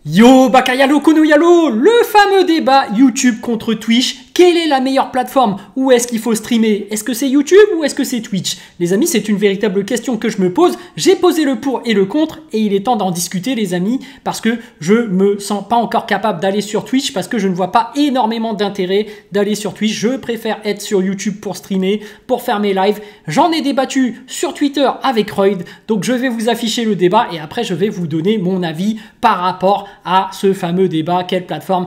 Yo, Bakayalo Konoyalo, le fameux débat YouTube contre Twitch. Quelle est la meilleure plateforme? Où est-ce qu'il faut streamer? Est-ce que c'est YouTube ou est-ce que c'est Twitch? Les amis, c'est une véritable question que je me pose. J'ai posé le pour et le contre et il est temps d'en discuter les amis parce que je me sens pas encore capable d'aller sur Twitch parce que je ne vois pas énormément d'intérêt d'aller sur Twitch. Je préfère être sur YouTube pour streamer, pour faire mes lives. J'en ai débattu sur Twitter avec Royd, donc je vais vous afficher le débat et après je vais vous donner mon avis par rapport à ce fameux débat, quelle plateforme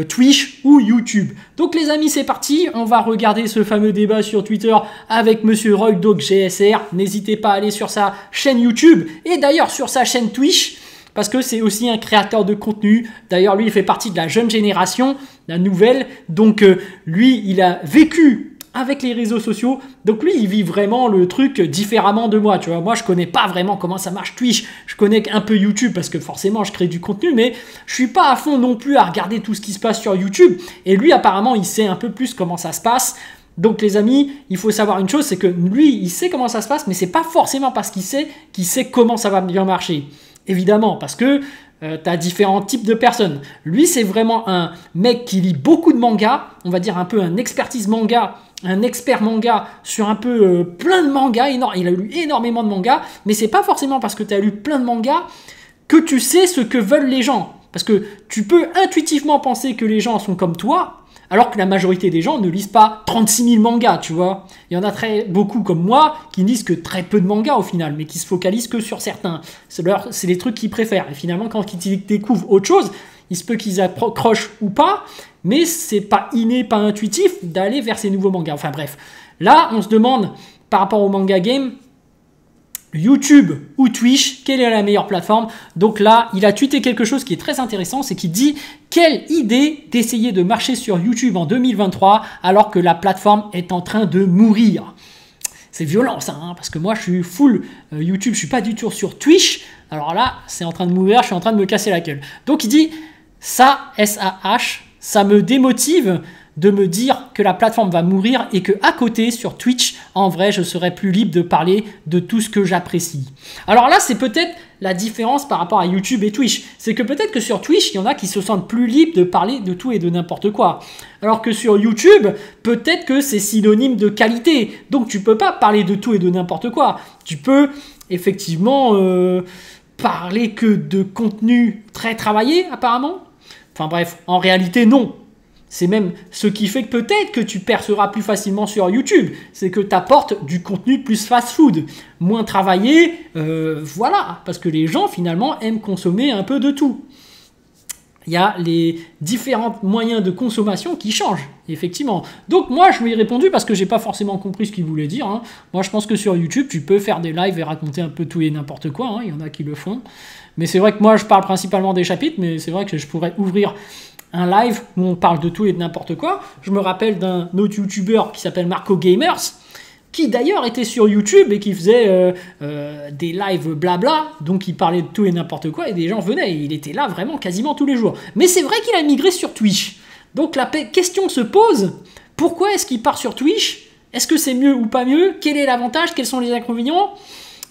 Twitch ou YouTube. Donc les amis, c'est parti, on va regarder ce fameux débat sur Twitter avec Monsieur Royd, donc GSR. N'hésitez pas à aller sur sa chaîne YouTube et d'ailleurs sur sa chaîne Twitch parce que c'est aussi un créateur de contenu. D'ailleurs, lui, il fait partie de la jeune génération, la nouvelle. Donc lui, il a vécu avec les réseaux sociaux, donc lui il vit vraiment le truc différemment de moi, tu vois. Moi je connais pas vraiment comment ça marche Twitch, je connais un peu YouTube parce que forcément je crée du contenu, mais je suis pas à fond non plus à regarder tout ce qui se passe sur YouTube, et lui apparemment il sait un peu plus comment ça se passe. Donc les amis, il faut savoir une chose, c'est que lui il sait comment ça se passe, mais c'est pas forcément parce qu'il sait comment ça va bien marcher, évidemment, parce que tu as différents types de personnes. Lui, c'est vraiment un mec qui lit beaucoup de mangas, on va dire un peu un expertise manga, un expert manga sur un peu plein de mangas. Il a lu énormément de mangas, mais c'est pas forcément parce que tu as lu plein de mangas que tu sais ce que veulent les gens. Parce que tu peux intuitivement penser que les gens sont comme toi, alors que la majorité des gens ne lisent pas 36 000 mangas, tu vois. Il y en a très beaucoup comme moi qui ne lisent que très peu de mangas au final, mais qui se focalisent que sur certains. C'est les trucs qu'ils préfèrent. Et finalement, quand ils découvrent autre chose, il se peut qu'ils accrochent ou pas, mais c'est pas inné, pas intuitif d'aller vers ces nouveaux mangas. Enfin bref, là, on se demande par rapport au manga game, YouTube ou Twitch, quelle est la meilleure plateforme? Donc là, il a tweeté quelque chose qui est très intéressant, c'est qu'il dit « Quelle idée d'essayer de marcher sur YouTube en 2023 alors que la plateforme est en train de mourir ?» C'est violent ça, hein, parce que moi je suis full YouTube, je suis pas du tout sur Twitch. Alors là, c'est en train de mourir, je suis en train de me casser la gueule. Donc il dit « Ça, S-A-H, ça me démotive de me dire que la plateforme va mourir et que à côté sur Twitch, en vrai, je serai plus libre de parler de tout ce que j'apprécie. » Alors là, c'est peut-être la différence par rapport à YouTube et Twitch. C'est que peut-être que sur Twitch, il y en a qui se sentent plus libres de parler de tout et de n'importe quoi. Alors que sur YouTube, peut-être que c'est synonyme de qualité. Donc tu peux pas parler de tout et de n'importe quoi. Tu peux effectivement parler que de contenu très travaillé apparemment. Enfin bref, en réalité non. C'est même ce qui fait que peut-être que tu perceras plus facilement sur YouTube. C'est que tu apportes du contenu plus fast-food, moins travaillé, voilà. Parce que les gens, finalement, aiment consommer un peu de tout. Il y a les différents moyens de consommation qui changent, effectivement. Donc moi, je lui ai répondu parce que j'ai pas forcément compris ce qu'il voulait dire, hein. Moi, je pense que sur YouTube, tu peux faire des lives et raconter un peu tout et n'importe quoi, hein. Il y en a qui le font. Mais c'est vrai que moi, je parle principalement des chapitres, mais c'est vrai que je pourrais ouvrir un live où on parle de tout et de n'importe quoi. Je me rappelle d'un autre youtubeur qui s'appelle Marco Gamers, qui d'ailleurs était sur YouTube et qui faisait des lives blabla, donc il parlait de tout et n'importe quoi et des gens venaient, et il était là vraiment quasiment tous les jours. Mais c'est vrai qu'il a migré sur Twitch. Donc la question se pose, pourquoi est-ce qu'il part sur Twitch? Est-ce que c'est mieux ou pas mieux? Quel est l'avantage? Quels sont les inconvénients?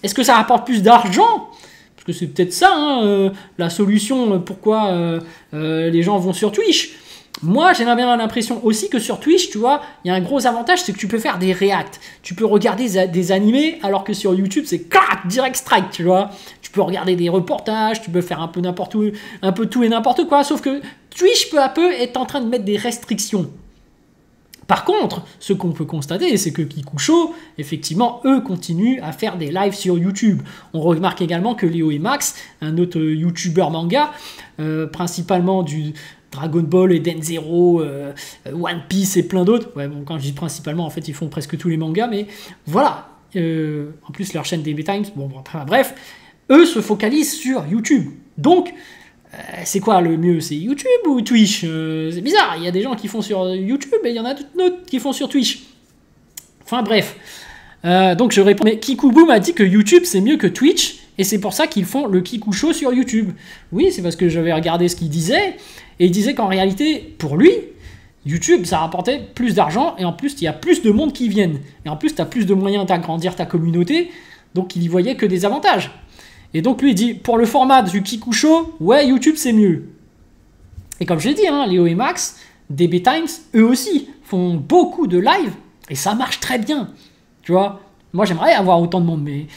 Est-ce que ça rapporte plus d'argent? Parce que c'est peut-être ça, hein, la solution, pourquoi les gens vont sur Twitch. Moi, j'ai bien l'impression aussi que sur Twitch, tu vois, il y a un gros avantage, c'est que tu peux faire des reacts. Tu peux regarder des animés, alors que sur YouTube, c'est clac, direct strike, tu vois. Tu peux regarder des reportages, tu peux faire un peu n'importe où, un peu tout et n'importe quoi. Sauf que Twitch, peu à peu, est en train de mettre des restrictions. Par contre, ce qu'on peut constater, c'est que Kikusho, effectivement, eux continuent à faire des lives sur YouTube. On remarque également que Léo et Max, un autre YouTuber manga, principalement du Dragon Ball, Eden Zero, One Piece et plein d'autres. Ouais, bon, quand je dis principalement, en fait, ils font presque tous les mangas, mais voilà. En plus, leur chaîne DB Times, bon, bref, eux se focalisent sur YouTube. Donc, c'est quoi le mieux? C'est YouTube ou Twitch? C'est bizarre, il y a des gens qui font sur YouTube et il y en a d'autres qui font sur Twitch. Enfin bref. Donc je réponds, mais Kikubu m'a dit que YouTube c'est mieux que Twitch et c'est pour ça qu'ils font le Kiku Show sur YouTube. Oui, c'est parce que j'avais regardé ce qu'il disait et il disait qu'en réalité, pour lui, YouTube ça rapportait plus d'argent et en plus il y a plus de monde qui viennent. Et en plus tu as plus de moyens d'agrandir ta communauté, donc il y voyait que des avantages. Et donc lui il dit, pour le format du Kikou Show, ouais, YouTube c'est mieux. Et comme je l'ai dit, hein, Léo et Max, DB Times, eux aussi, font beaucoup de live et ça marche très bien. Tu vois, moi j'aimerais avoir autant de monde, mais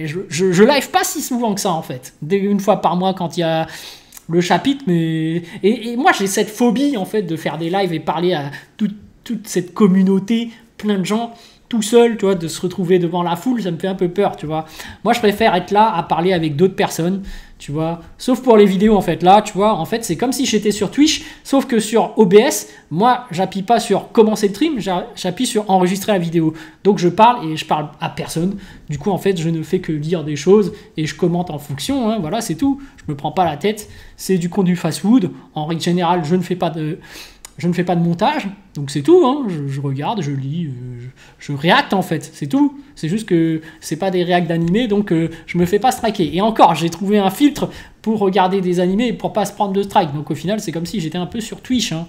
je live pas si souvent que ça en fait. Une fois par mois quand il y a le chapitre, mais... Et moi j'ai cette phobie en fait de faire des lives et parler à toute cette communauté, plein de gens, tout seul, tu vois, de se retrouver devant la foule, ça me fait un peu peur, tu vois. Moi je préfère être là à parler avec d'autres personnes, tu vois, sauf pour les vidéos en fait. Là, tu vois, en fait, c'est comme si j'étais sur Twitch, sauf que sur OBS, moi, j'appuie pas sur commencer le stream, j'appuie sur enregistrer la vidéo. Donc, je parle et je parle à personne. Du coup, en fait, je ne fais que lire des choses et je commente en fonction. Hein, voilà, c'est tout. Je me prends pas la tête. C'est du contenu fast-food. En règle générale, je ne fais pas de montage, donc c'est tout, hein. Je regarde, je lis, je réacte en fait, c'est tout. C'est juste que c'est pas des réacts d'animés, donc je me fais pas striker. Et encore, j'ai trouvé un filtre pour regarder des animés pour pas se prendre de strike. Donc au final, c'est comme si j'étais un peu sur Twitch, hein,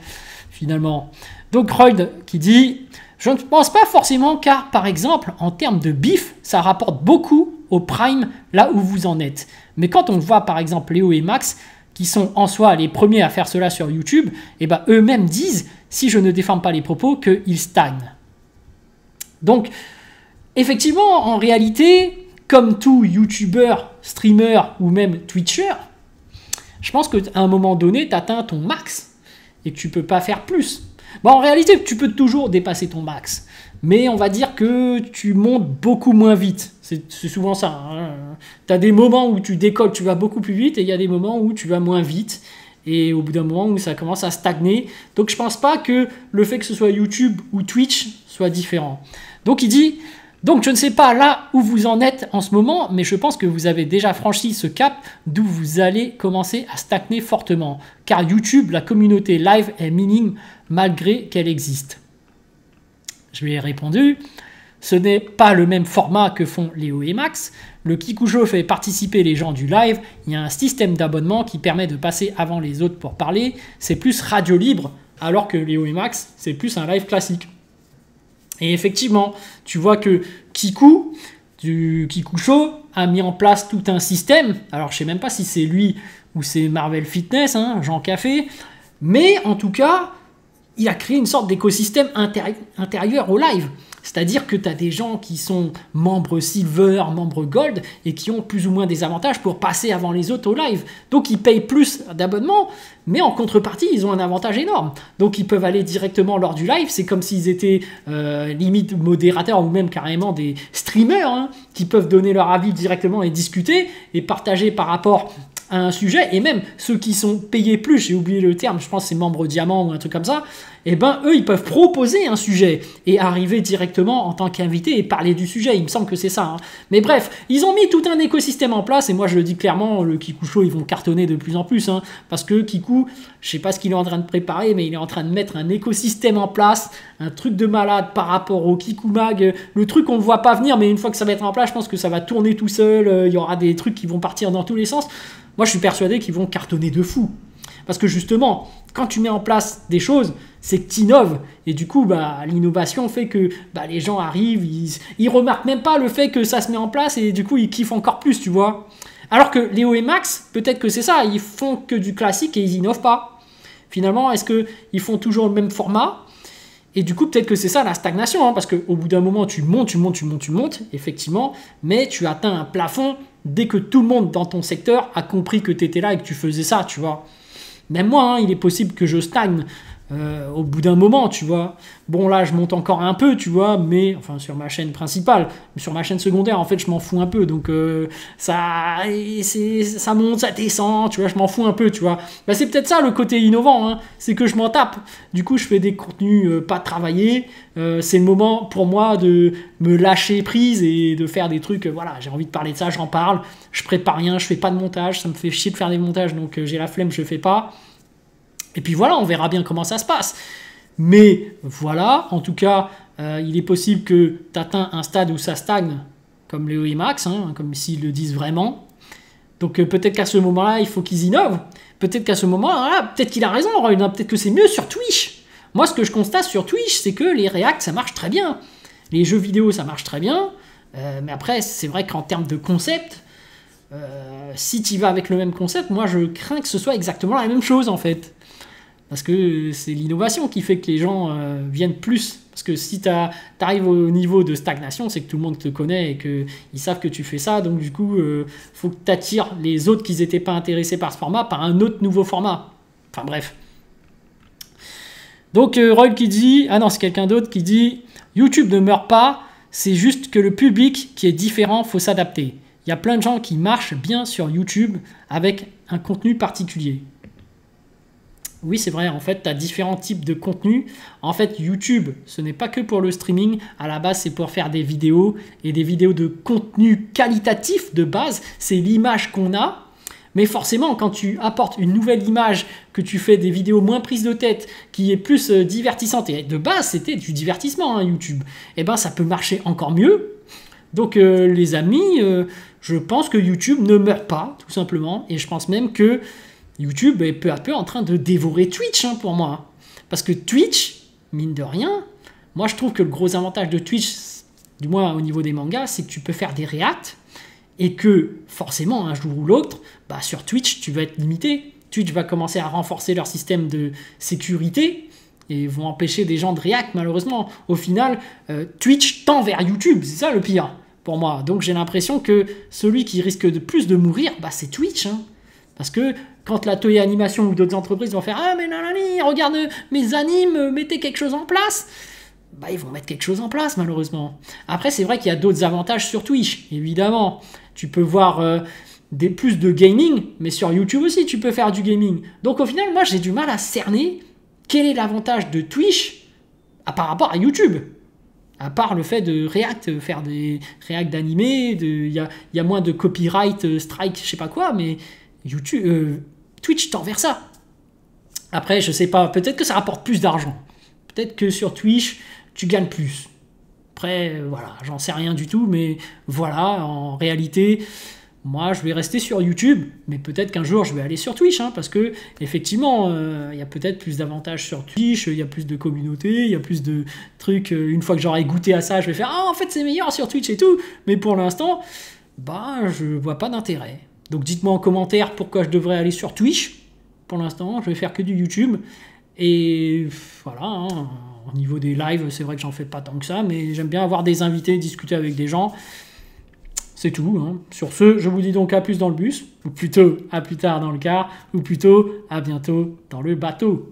finalement. Donc Royd qui dit, je ne pense pas forcément car, par exemple, en termes de bif, ça rapporte beaucoup au prime là où vous en êtes. Mais quand on voit par exemple Léo et Max, qui sont en soi les premiers à faire cela sur YouTube, et ben eux-mêmes disent, si je ne déforme pas les propos, qu'ils stagnent. Donc, effectivement, en réalité, comme tout YouTuber, streamer ou même Twitcher, je pense qu'à un moment donné, tu atteins ton max et que tu ne peux pas faire plus. Bon, en réalité, tu peux toujours dépasser ton max. Mais on va dire que tu montes beaucoup moins vite. C'est souvent ça. Hein. Tu as des moments où tu décolles, tu vas beaucoup plus vite, et il y a des moments où tu vas moins vite. Et au bout d'un moment où ça commence à stagner. Donc je pense pas que le fait que ce soit YouTube ou Twitch soit différent. Donc il dit, donc je ne sais pas là où vous en êtes en ce moment, mais je pense que vous avez déjà franchi ce cap d'où vous allez commencer à stagner fortement. Car YouTube, la communauté live est minime malgré qu'elle existe. Je lui ai répondu, ce n'est pas le même format que font Léo et Max. Le Kikou Show fait participer les gens du live. Il y a un système d'abonnement qui permet de passer avant les autres pour parler. C'est plus radio libre, alors que Léo et Max, c'est plus un live classique. Et effectivement, tu vois que Kikou, du Kikou Show, a mis en place tout un système. Alors, je ne sais même pas si c'est lui ou c'est Marvel Fitness, hein, Jean Café. Mais en tout cas, il a créé une sorte d'écosystème intérieur au live. C'est-à-dire que tu as des gens qui sont membres Silver, membres Gold, et qui ont plus ou moins des avantages pour passer avant les autres au live. Donc ils payent plus d'abonnement, mais en contrepartie, ils ont un avantage énorme. Donc ils peuvent aller directement lors du live, c'est comme s'ils étaient limite modérateurs ou même carrément des streamers, hein, qui peuvent donner leur avis directement et discuter, et partager par rapport à un sujet, et même ceux qui sont payés plus, j'ai oublié le terme, je pense que c'est membre diamant ou un truc comme ça, et ben eux ils peuvent proposer un sujet et arriver directement en tant qu'invité et parler du sujet, il me semble que c'est ça, hein. Mais bref, ils ont mis tout un écosystème en place, et moi je le dis clairement, le Kikou Show ils vont cartonner de plus en plus, hein, parce que Kikou, je sais pas ce qu'il est en train de préparer, mais il est en train de mettre un écosystème en place, un truc de malade par rapport au Kikou Mag, le truc on ne voit pas venir, mais une fois que ça va être en place, je pense que ça va tourner tout seul, il y aura des trucs qui vont partir dans tous les sens. Moi, je suis persuadé qu'ils vont cartonner de fou. Parce que justement, quand tu mets en place des choses, c'est que tu innoves. Et du coup, l'innovation fait que les gens arrivent, ils remarquent même pas le fait que ça se met en place et du coup, ils kiffent encore plus, tu vois. Alors que Léo et Max, peut-être que c'est ça, ils font que du classique et ils innovent pas. Finalement, est-ce qu'ils font toujours le même format ? Et du coup, peut-être que c'est ça la stagnation, hein, parce qu'au bout d'un moment, tu montes, effectivement, mais tu atteins un plafond dès que tout le monde dans ton secteur a compris que tu étais là et que tu faisais ça, tu vois. Même moi, hein, il est possible que je stagne au bout d'un moment, tu vois. Bon, là, je monte encore un peu, tu vois, mais, enfin, sur ma chaîne principale, mais sur ma chaîne secondaire, en fait, je m'en fous un peu, donc ça monte, ça descend, tu vois, je m'en fous un peu, tu vois. C'est peut-être ça, le côté innovant, hein, c'est que je m'en tape. Du coup, je fais des contenus pas travaillés, c'est le moment pour moi de me lâcher prise et de faire des trucs, voilà, j'ai envie de parler de ça, j'en parle, je prépare rien, je fais pas de montage, ça me fait chier de faire des montages, donc j'ai la flemme, je fais pas. Et puis voilà, on verra bien comment ça se passe. Mais voilà, en tout cas, il est possible que tu atteins un stade où ça stagne, comme Léo et Max, hein, comme s'ils le disent vraiment. Donc peut-être qu'à ce moment-là, il faut qu'ils innovent. Peut-être qu'à ce moment-là, peut-être qu'il a raison, peut-être que c'est mieux sur Twitch. Moi, ce que je constate sur Twitch, c'est que les reacts, ça marche très bien. Les jeux vidéo, ça marche très bien. Mais après, c'est vrai qu'en termes de concept, Si tu vas avec le même concept, moi je crains que ce soit exactement la même chose en fait. Parce que c'est l'innovation qui fait que les gens viennent plus. Parce que si tu arrives au niveau de stagnation, c'est que tout le monde te connaît et qu'ils savent que tu fais ça. Donc du coup, faut que tu attires les autres qui n'étaient pas intéressés par ce format par un autre nouveau format. Enfin bref. Donc Roy qui dit, ah non c'est quelqu'un d'autre qui dit, YouTube ne meurt pas, c'est juste que le public qui est différent, faut s'adapter. Il y a plein de gens qui marchent bien sur YouTube avec un contenu particulier. Oui, c'est vrai, en fait, tu as différents types de contenus. En fait, YouTube, ce n'est pas que pour le streaming. À la base, c'est pour faire des vidéos et des vidéos de contenu qualitatif de base. C'est l'image qu'on a. Mais forcément, quand tu apportes une nouvelle image, que tu fais des vidéos moins prises de tête, qui est plus divertissante, et de base, c'était du divertissement, hein, YouTube, eh ben, ça peut marcher encore mieux. Donc, les amis, je pense que YouTube ne meurt pas, tout simplement. Et je pense même que YouTube est peu à peu en train de dévorer Twitch, hein, pour moi. Parce que Twitch, mine de rien, moi je trouve que le gros avantage de Twitch, du moins au niveau des mangas, c'est que tu peux faire des reacts et que forcément un jour ou l'autre, bah, sur Twitch tu vas être limité. Twitch va commencer à renforcer leur système de sécurité et vont empêcher des gens de react malheureusement. Au final, Twitch tend vers YouTube, c'est ça le pire pour moi. Donc j'ai l'impression que celui qui risque de plus de mourir, bah, c'est Twitch, hein. Parce que quand la Toei Animation ou d'autres entreprises vont faire « Ah mais nanani, regarde mes animes, mettez quelque chose en place », bah ils vont mettre quelque chose en place malheureusement. Après c'est vrai qu'il y a d'autres avantages sur Twitch, évidemment. Tu peux voir plus de gaming, mais sur YouTube aussi tu peux faire du gaming. Donc au final moi j'ai du mal à cerner quel est l'avantage de Twitch par rapport à YouTube. À part le fait de react, faire des reacts d'animés, il y a moins de copyright, strike, je sais pas quoi, mais YouTube, Twitch tend vers ça. Après, je sais pas, peut-être que ça rapporte plus d'argent. Peut-être que sur Twitch, tu gagnes plus. Après, voilà, j'en sais rien du tout, mais voilà, en réalité, moi, je vais rester sur YouTube, mais peut-être qu'un jour, je vais aller sur Twitch, hein, parce que effectivement, il y a peut-être plus d'avantages sur Twitch, il y a plus de communauté, il y a plus de trucs. Une fois que j'aurai goûté à ça, je vais faire, ah, en fait, c'est meilleur sur Twitch et tout. Mais pour l'instant, bah, je vois pas d'intérêt. Donc dites-moi en commentaire pourquoi je devrais aller sur Twitch. Pour l'instant, je vais faire que du YouTube. Et voilà, hein, au niveau des lives, c'est vrai que j'en fais pas tant que ça, mais j'aime bien avoir des invités, discuter avec des gens. C'est tout, hein. Sur ce, je vous dis donc à plus dans le bus, ou plutôt à plus tard dans le car, ou plutôt à bientôt dans le bateau.